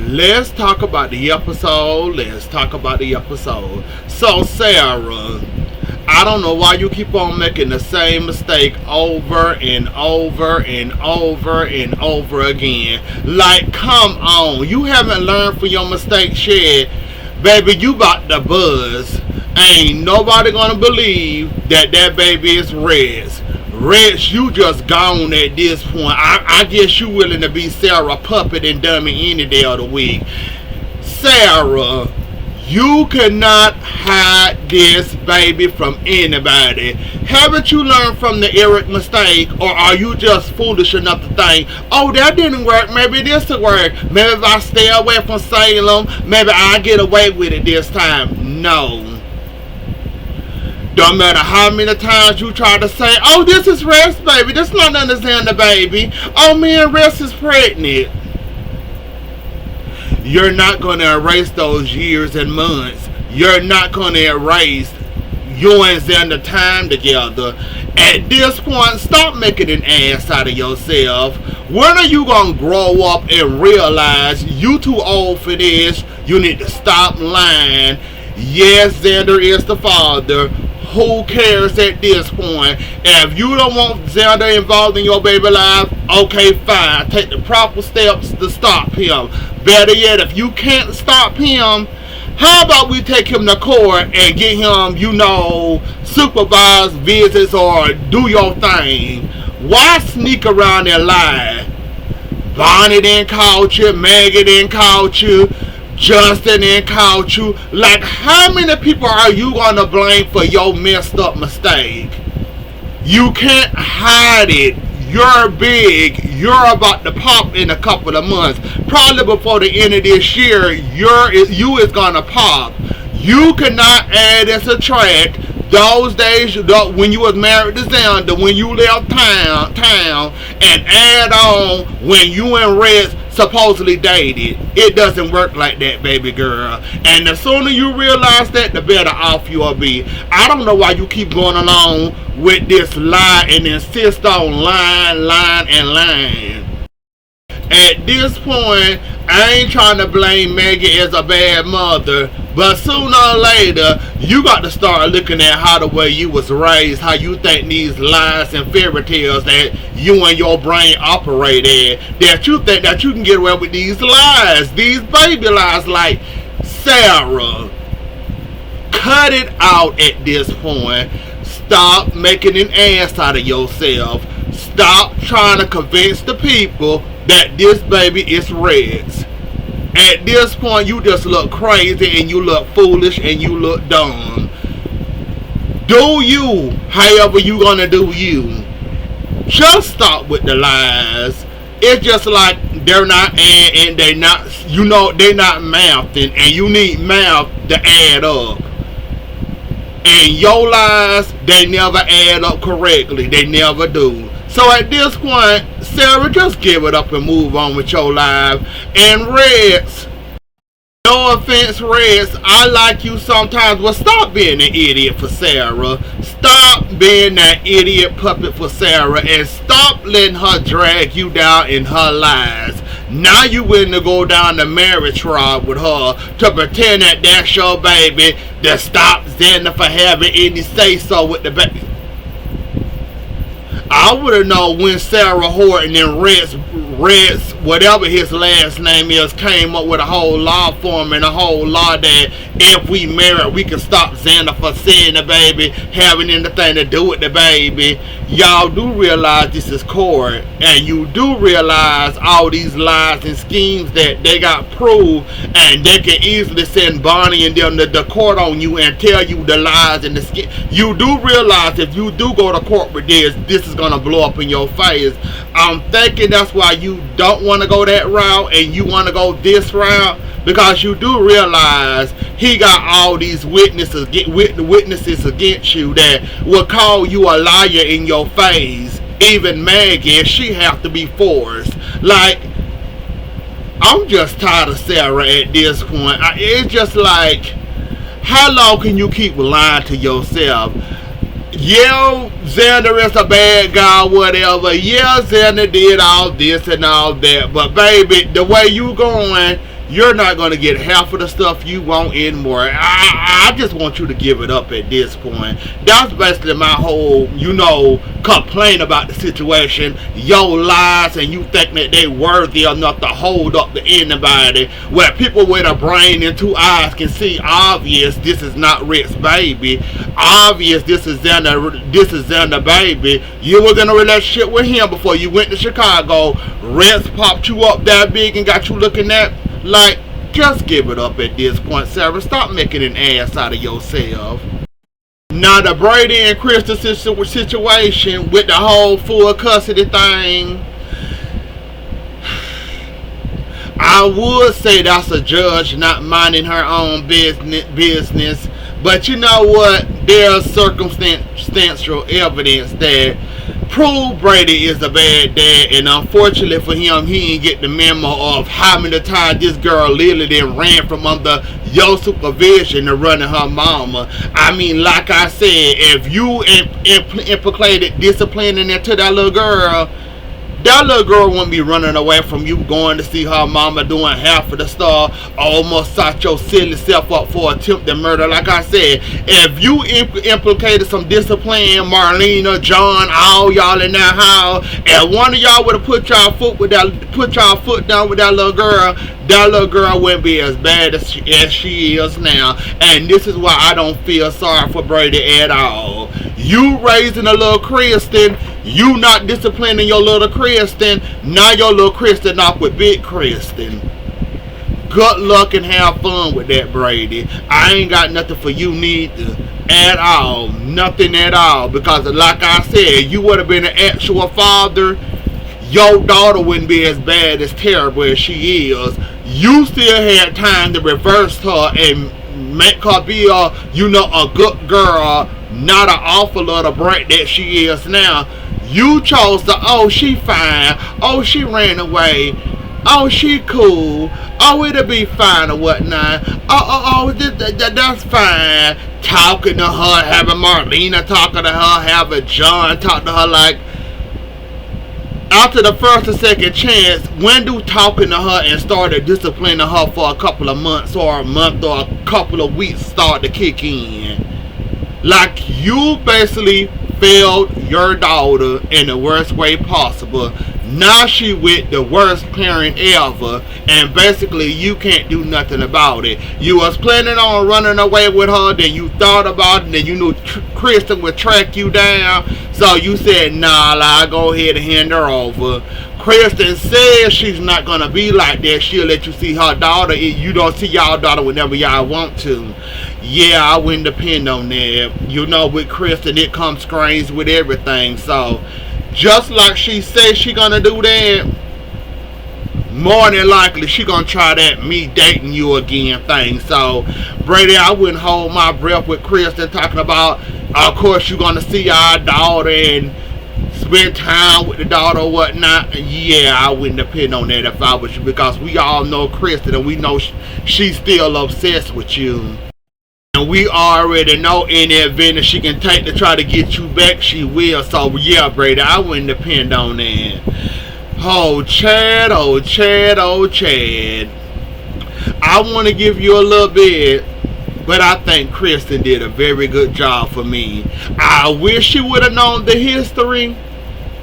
let's talk about the episode. So, Sarah, I don't know why you keep on making the same mistake over and over and over and over again. Like, come on. You haven't learned from your mistakes yet. Baby, you about to buzz. Ain't nobody gonna believe that baby is Red's. Red's, you just gone at this point. I guess you willing to be Sarah puppet and dummy any day of the week. Sarah, you cannot hide this baby from anybody. Haven't you learned from the Eric mistake, or are you just foolish enough to think, oh, that didn't work, maybe this will work. Maybe if I stay away from Salem, maybe I'll get away with it this time. No. Don't matter how many times you try to say, oh, this is Rest baby, this is not understand the baby. Oh, me and Rest is pregnant. You're not going to erase those years and months. You're not going to erase you and Xander time together. At this point, stop making an ass out of yourself. When are you going to grow up and realize you too old for this? You need to stop lying. Yes, Xander is the father. Who cares at this point? If you don't want Xander involved in your baby life, okay, fine. Take the proper steps to stop him. Better yet, if you can't stop him, how about we take him to court and get him, supervised visits or do your thing? Why sneak around and lie? Bonnie didn't call you, Maggie didn't call you, Justin didn't call you. Like, how many people are you gonna blame for your messed up mistake? You can't hide it. You're big. You're about to pop in a couple of months. Probably before the end of this year, you is gonna pop. You cannot add and subtract those days when you was married to Xander, when you left town, and add on when you and Red supposedly dated. It doesn't work like that, baby girl. And the sooner you realize that, the better off you'll be. I don't know why you keep going along with this lie and insist on lying. At this point, I ain't trying to blame Maggie as a bad mother, but sooner or later, you got to start looking at how the way you was raised, how you think these lies and fairy tales that you and your brain operate at, that you think that you can get away with these lies, these baby lies. Like, Sarah, cut it out at this point. Stop making an ass out of yourself. Stop trying to convince the people that this baby is Red's. At this point, you just look crazy and you look foolish and you look dumb. Do you, however you gonna do you. Just stop with the lies. It's just like they're not and they not, they're not mathing, and you need math to add up. And your lies, they never add up correctly. They never do. So at this point, Sarah, just give it up and move on with your life. And Reds, no offense, Reds, I like you sometimes, but stop being an idiot for Sarah. Stop being that idiot puppet for Sarah, and stop letting her drag you down in her lies. Now you willing to go down the marriage route with her to pretend that that's your baby, to stop Xander for having any say-so with the baby. I would have known when Sarah Horton and Reds, whatever his last name is, came up with a whole law form and a whole law that if we marry, we can stop Xander for seeing the baby, having anything to do with the baby. Y'all do realize this is court, and you do realize all these lies and schemes that they got proved, and they can easily send Bonnie and them to the court on you and tell you the lies and the scheme. You do realize if you do go to court with this is gonna blow up in your face. I'm thinking that's why you don't want to go that route and you want to go this route, because you do realize he got all these witnesses against you that will call you a liar in your face. Even Maggie, she have to be forced. Like, I'm just tired of Sarah at this point. It's just like, how long can you keep lying to yourself? Yeah, Xander is a bad guy, whatever. Yeah, Xander did all this and all that. But baby, the way you going, you're not going to get half of the stuff you want and more. I just want you to give it up at this point. That's basically my whole, complaint about the situation. Your lies, and you think that they worthy enough to hold up to anybody, where people with a brain and two eyes can see obvious this is not Rick's baby. Obvious this is Xander baby. You was in a relationship with him before you went to Chicago. Rick popped you up that big and got you looking at like, just give it up at this point, Sarah. Stop making an ass out of yourself. Now, the Brady and Kristen situation with the whole full custody thing, I would say that's a judge not minding her own business. But you know what? There's circumstantial evidence that prove Brady is a bad dad, and unfortunately for him, he didn't get the memo of how many times this girl literally then ran from under your supervision to running her mama. I mean, like I said, if you implicated disciplining into that little girl wouldn't be running away from you going to see her mama doing half of the stuff, almost set your silly self up for attempted murder. Like I said, if you implicated some discipline, Marlena, John, all y'all in that house, and one of y'all would have put y'all foot down with that little girl wouldn't be as bad as she is now. And this is why I don't feel sorry for Brady at all. You raising a little Kristen, you not disciplining your little Kristen, now your little Kristen off with big Kristen. Good luck and have fun with that, Brady. I ain't got nothing for you neither. At all. Nothing at all. Because like I said, you would have been an actual father, your daughter wouldn't be as bad, as terrible as she is. You still had time to reverse her and make her be a good girl, not an awful little brat that she is now. You chose to, oh, she fine, oh, she ran away, oh, she cool, oh, it'll be fine or whatnot, that's fine. Talking to her, having Marlena talking to her, having John talk to her like, after the first or second chance, when do talking to her and started disciplining her for a couple of months or a month or a couple of weeks start to kick in? Like, you basically failed your daughter in the worst way possible. Now she with the worst parent ever, and basically you can't do nothing about it. You was planning on running away with her, then you thought about it, then you knew Kristen would track you down, so you said, nah, I'll go ahead and hand her over. Kristen says she's not gonna be like that. She'll let you see her daughter. You don't see y'all daughter whenever y'all want to. Yeah, I wouldn't depend on that. With Kristen, it comes strange with everything. So, just like she says she gonna do that, more than likely she gonna try that me dating you again thing. So, Brady, I wouldn't hold my breath with Kristen talking about, of course you gonna see our daughter and spend time with the daughter or whatnot. Yeah, I wouldn't depend on that if I was you, because we all know Kristen and we know she's still obsessed with you. And we already know any advantage she can take to try to get you back, she will. So yeah, Brady, I wouldn't depend on that. Oh, Chad, oh, Chad, oh, Chad. I want to give you a little bit, but I think Kristen did a very good job for me. I wish she would have known the history,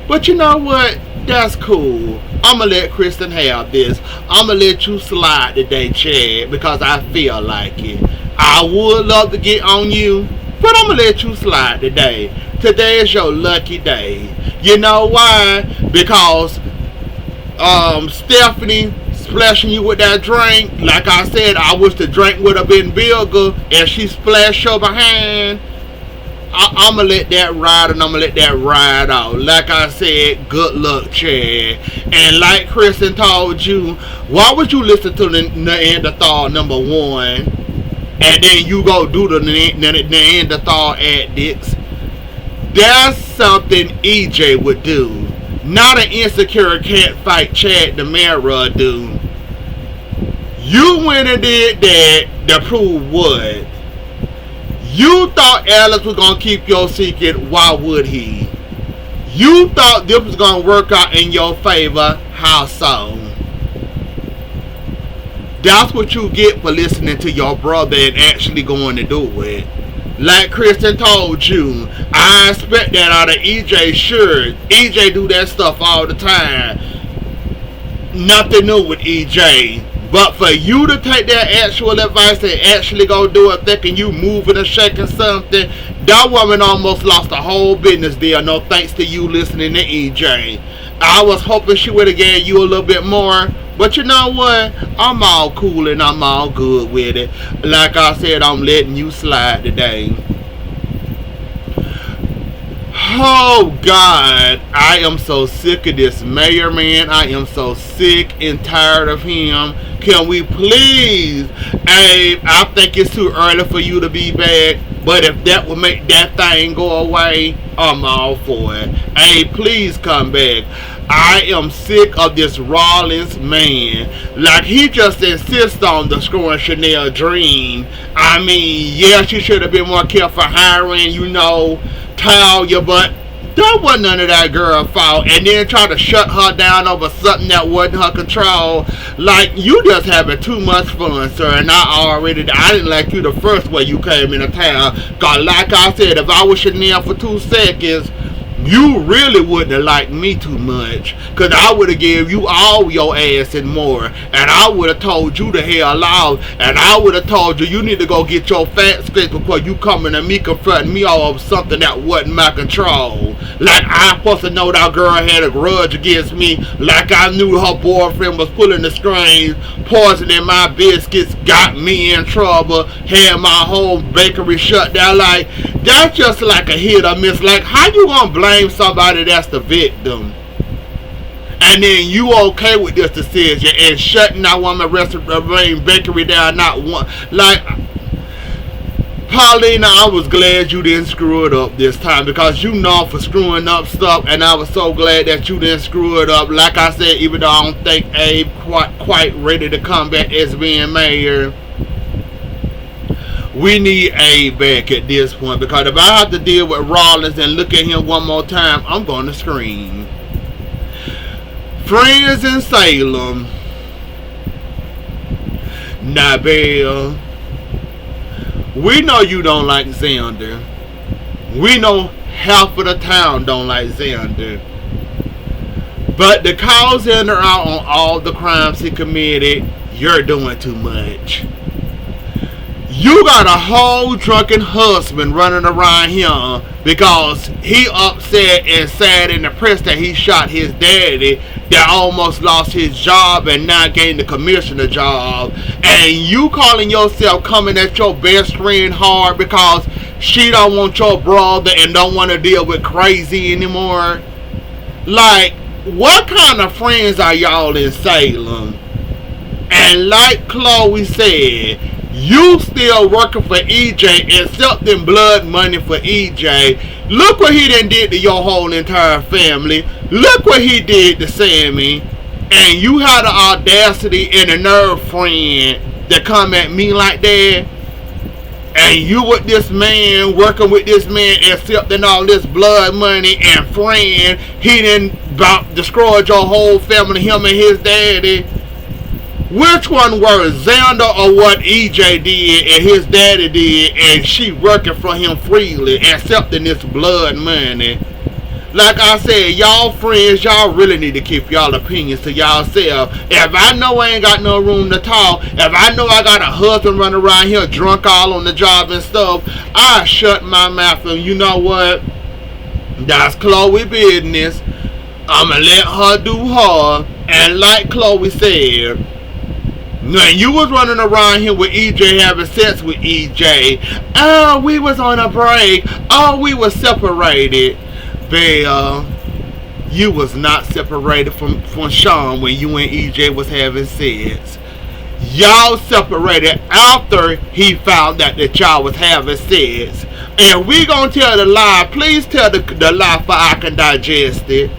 but you know what? That's cool. I'm going to let Kristen have this. I'm going to let you slide today, Chad, because I feel like it. I would love to get on you, but I'm going to let you slide today. Today is your lucky day. You know why? Because Stephanie splashing you with that drink, like I said, I wish the drink would have been bigger and she splashed her behind. I'm going to let that ride, and I'm going to let that ride out. Like I said, good luck, Chad. And like Kristen told you, why would you listen to the Neanderthal number 1 and then you go do the Neanderthal antics? That's something EJ would do. Not an insecure can't fight Chad the mirror dude. You went and did that to prove what? You thought Alex was going to keep your secret. Why would he? You thought this was going to work out in your favor. How so? That's what you get for listening to your brother and actually going to do it. Like Kristen told you, I expect that out of EJ. Sure, EJ do that stuff all the time. Nothing new with EJ. But for you to take that actual advice and actually go do it thinking you moving or shaking something, that woman almost lost a whole business deal. No thanks to you listening to EJ. I was hoping she would have gave you a little bit more. But you know what? I'm all cool and I'm all good with it. Like I said, I'm letting you slide today. Oh God, I am so sick of this mayor man. I am so sick and tired of him. Can we please, Abe, I think it's too early for you to be back, but if that will make that thing go away, I'm all for it. Abe, please come back. I am sick of this Rollins man. Like, he just insists on the screwing Chanel dream. I mean, yeah, she should have been more careful hiring, Talia, but that wasn't none of that girl's fault. And then try to shut her down over something that wasn't her control. Like, you just having too much fun, sir. And I didn't like you the first way you came into town. Cause like I said, if I was Chanel for 2 seconds, you really wouldn't have liked me too much. Cause I would have gave you all your ass and more. And I would have told you the hell out. And I would have told you need to go get your fat straight before you coming to me confronting me over something that wasn't my control. Like, I'm supposed to know that girl had a grudge against me. Like I knew her boyfriend was pulling the strings, poisoning my biscuits, got me in trouble, had my whole bakery shut down. Like, that's just like a hit or miss. Like, how you gonna blame somebody that's the victim? And then you okay with this decision and shutting that woman restaurant bakery down not one. Like, Paulina, I was glad you didn't screw it up this time, because you know for screwing up stuff, and I was so glad that you didn't screw it up. Like I said, even though I don't think Abe quite ready to come back as being mayor, we need Abe back at this point, because if I have to deal with Rollins and look at him one more time, I'm going to scream. Friends in Salem. Now, Bill, we know you don't like Xander. We know half of the town don't like Xander. But to call Xander out on all the crimes he committed, you're doing too much. You got a whole drunken husband running around here because he upset and sad and depressed that he shot his daddy that almost lost his job and now gained the commissioner job. And you calling yourself coming at your best friend hard because she don't want your brother and don't want to deal with crazy anymore. Like, what kind of friends are y'all in Salem? And like Chloe said, you still working for EJ, accepting blood money for EJ. Look what he done did to your whole entire family. Look what he did to Sammy. And you had the audacity and the nerve, friend, to come at me like that. And you with this man, working with this man, accepting all this blood money, and friend, he done about destroyed your whole family, him and his daddy. Which one was Xander or what EJ did and his daddy did, and she working for him freely, accepting this blood money? Like I said, y'all friends, y'all really need to keep y'all opinions to y'allself. If I know I ain't got no room to talk, if I know I got a husband running around here drunk all on the job and stuff, I shut my mouth and you know what? That's Chloe business. I'ma let her do her. And like Chloe said, when you was running around here with EJ, having sex with EJ, oh, we was on a break, oh, we was separated. Belle, you was not separated from Sean when you and EJ was having sex. Y'all separated after he found out that y'all was having sex. And we gonna tell the lie. Please tell the lie for I can digest it.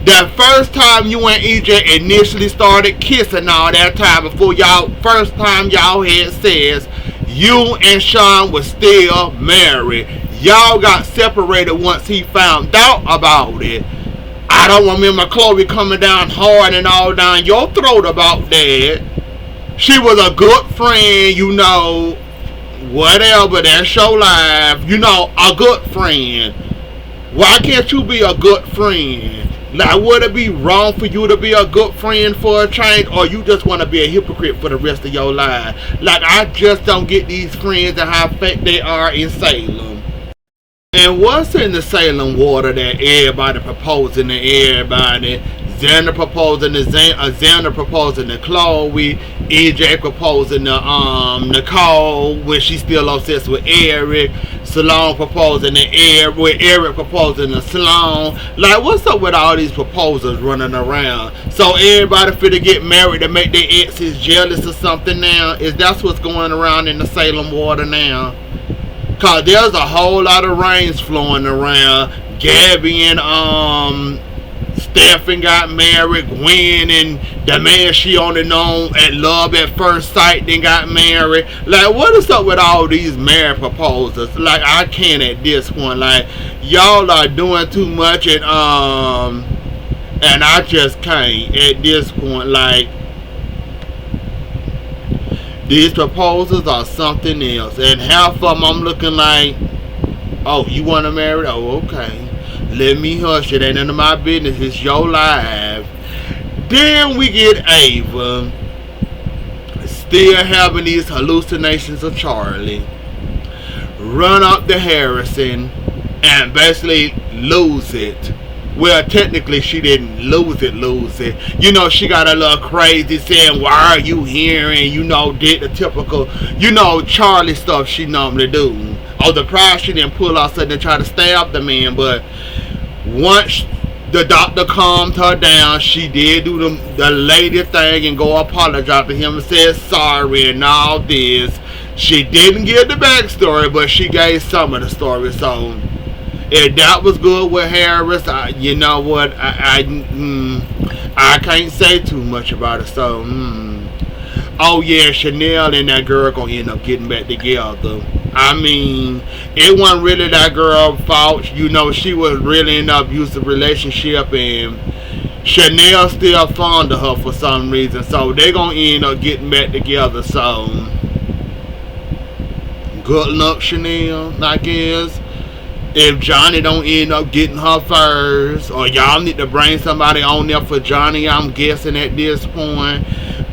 That first time you and EJ initially started kissing all that time before y'all, first time y'all had sex, you and Sean was still married. Y'all got separated once he found out about it. I don't remember Chloe coming down hard and all down your throat about that. She was a good friend, you know, whatever, that's your life, you know, a good friend. Why can't you be a good friend? Like, would it be wrong for you to be a good friend for a change, or you just want to be a hypocrite for the rest of your life? Like, I just don't get these friends and how fake they are in Salem. And what's in the Salem water that everybody proposing to everybody? Xander proposing to Xander proposing to Chloe, EJ proposing to Nicole when she's still obsessed with Eric, Salome proposing to Eric, with Eric proposing to Salome. Like, what's up with all these proposals running around? So everybody finna get married to make their exes jealous or something now? Is that what's going around in the Salem water now? Cause there's a whole lot of rains flowing around. Gabby and Stephen got married. Gwen and the man she only known at love at first sight then got married. Like, what is up with all these marriage proposals? Like, I can't at this point. Like, y'all are doing too much, and I just can't at this point. Like, these proposals are something else, and half of them I'm looking like, oh, you want to marry? Oh, okay. Let me hush. It ain't none of my business. It's your life. Then we get Ava still having these hallucinations of Charlie. Run up to Harrison and basically lose it. Well, technically she didn't lose it. You know, she got a little crazy saying, why are you here? And, you know, did the typical, you know, Charlie stuff she normally do. Oh, the prize she didn't pull out something and try to stab the man, but once the doctor calmed her down, she did do the lady thing and go apologize to him and said sorry and all this. She didn't give the backstory, but she gave some of the story. So if that was good with Harris, you know what, I can't say too much about it. So oh yeah, Chanel and that girl gonna end up getting back together. I mean, it wasn't really that girl's fault. You know, she was really in an abusive relationship, and Chanel still fond of her for some reason. So they gonna end up getting back together. So good luck, Chanel, I guess. If Johnny don't end up getting her first, or y'all need to bring somebody on there for Johnny, I'm guessing at this point.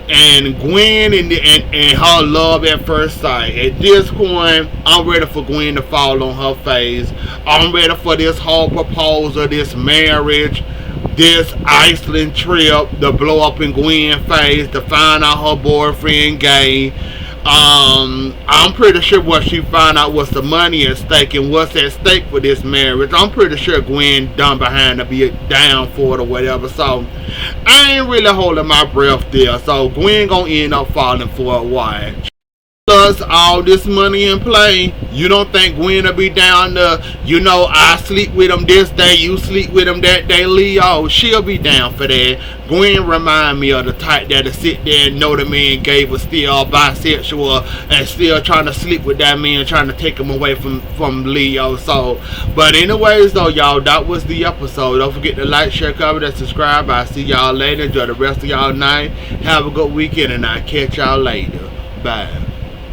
And Gwen and her love at first sight. At this point, I'm ready for Gwen to fall on her face. I'm ready for this whole proposal, this marriage, this Iceland trip to blow up in Gwen's face, to find out her boyfriend gay. I'm pretty sure what she found out was the money at stake and what's at stake for this marriage. I'm pretty sure Gwen done behind to be down for it or whatever. So I ain't really holding my breath there. So Gwen gonna end up falling for a while. Plus all this money in play, you don't think Gwen will be down to, you know, I sleep with him this day, you sleep with him that day, Leo? She'll be down for that. Gwen remind me of the type that'll sit there and know the man gay was still bisexual and still trying to sleep with that man, trying to take him away from Leo. So, but anyways though, y'all, that was the episode. Don't forget to like, share, comment, and subscribe. I'll see y'all later. Enjoy the rest of y'all night. Have a good weekend, and I'll catch y'all later. Bye.